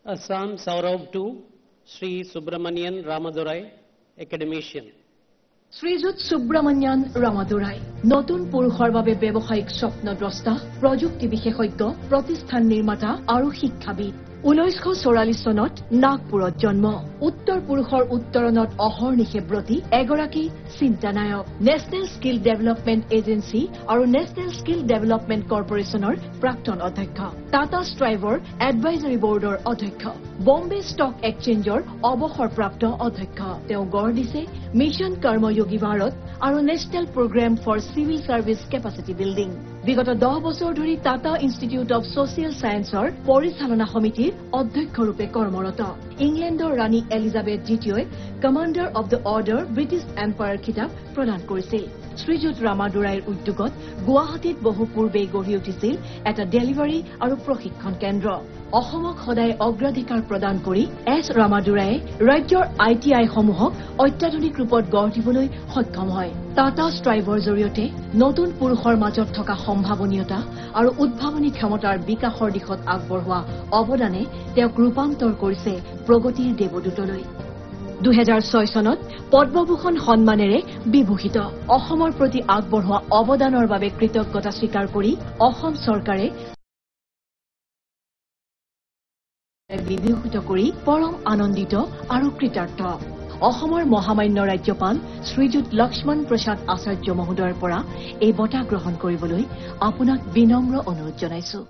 Assam Saurav to Sri Subramanian Ramadurai, academician. Srijut Subramanian Ramadurai, নতুন পুৰুষৰ বাবে ব্যৱসায়িক স্বপ্নদ্ৰষ্টা, প্ৰযুক্তি বিশেষজ্ঞ, প্ৰতিষ্ঠান নিৰ্মাতা আৰু শিক্ষাবিদ। 1944 চনত নাগপুৰত জন্ম। উত্তৰ পুৰুষৰ উত্তৰণত অহৰ্নিশে ব্ৰতী এগৰাকী চিন্তানায়ক। নেশ্যনেল স্কিল ডেভেলপমেণ্ট এজেন্সি আৰু নেশ্যনেল স্কিল ডেভেলপমেণ্ট কৰ্পোৰেচনৰ প্ৰাক্তন অধ্যক্ষ, টাটা ষ্ট্ৰাইভৰ এডভাইজৰী বৰ্ডৰ অধ্যক্ষ, বম্বে ষ্টক এক্সচেঞ্জৰ অৱসৰপ্ৰাপ্ত অধ্যক্ষ। তেওঁ গঢ় দিছে মিছন কৰ্মযোগী ভাৰত আৰু national programme for civil services capacity building. বিগত 10 বছৰ ধৰি টাটা ইনষ্টিটিউট অৱ ছচিয়েল ছায়েন্সৰ পৰিচালনা সমিতিৰ অধ্যক্ষৰূপে কৰ্মৰত। ইংলেণ্ডৰ ৰাণী এলিজাবেথ দ্বিতীয়ই commander of the order British Empire খিতাপ প্ৰদান কৰিছিল। শ্ৰীযুত ৰামাদুৰাইৰ উদ্যোগত গুৱাহাটীত বহু পূৰ্বেই গঢ়ি উঠিছিল এটা ডেলিভাৰী আৰু প্ৰশিক্ষণ কেন্দ্ৰ। অসমক সদায় অগ্ৰাধিকাৰ প্ৰদান কৰি এছ ৰামাদুৰায়ে ৰাজ্যৰ ITI-সমূহক অত্যাধুনিক ৰূপত গঢ় দিবলৈ সক্ষম হয়। টাটা ষ্ট্ৰাইভৰ জৰিয়তে নতুন পুৰুষৰ মাজত থকা সম্ভাৱনীয়তা আৰু উদ্ভাৱনী ক্ষমতাৰ বিকাশৰ দিশত আগবঢ়োৱা অৱদানে তেওঁক ৰূপান্তৰ কৰিছে প্ৰগতিৰ দেৱদূতলৈ। 2006 চনত পদ্মভূষণ সন্মানেৰে বিভূষিত। অসমৰ প্ৰতি আগবঢ়োৱা অৱদানৰ বাবে কৃতজ্ঞতা স্বীকাৰ কৰি অসম চৰকাৰে বিভূষিত কৰি পৰম আনন্দিত আৰু কৃতাৰ্থ। অসমৰ মহামান্য ৰাজ্যপাল শ্ৰীযুত লক্ষ্মণ প্ৰসাদ আচাৰ্য মহোদয়ৰ পৰা এই বঁটা গ্ৰহণ কৰিবলৈ আপোনাক বিনম্ৰ অনুৰোধ জনাইছো।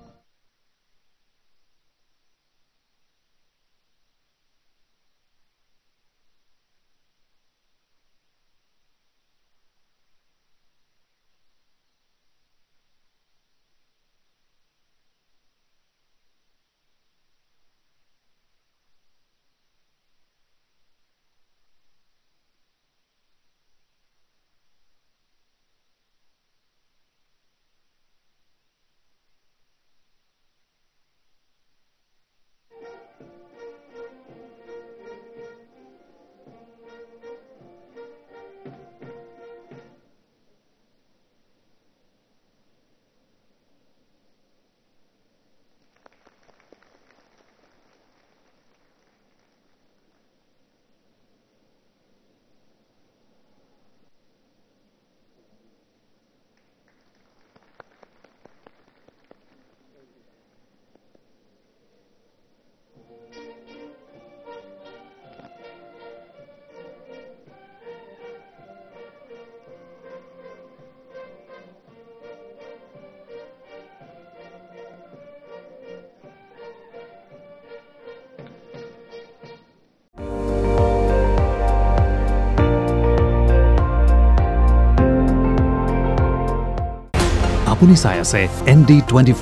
আপুনি চাই আছে ND24,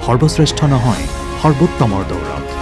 সৰ্বশ্ৰেষ্ঠ নহয় সৰ্বোত্তমৰ দৌৰত।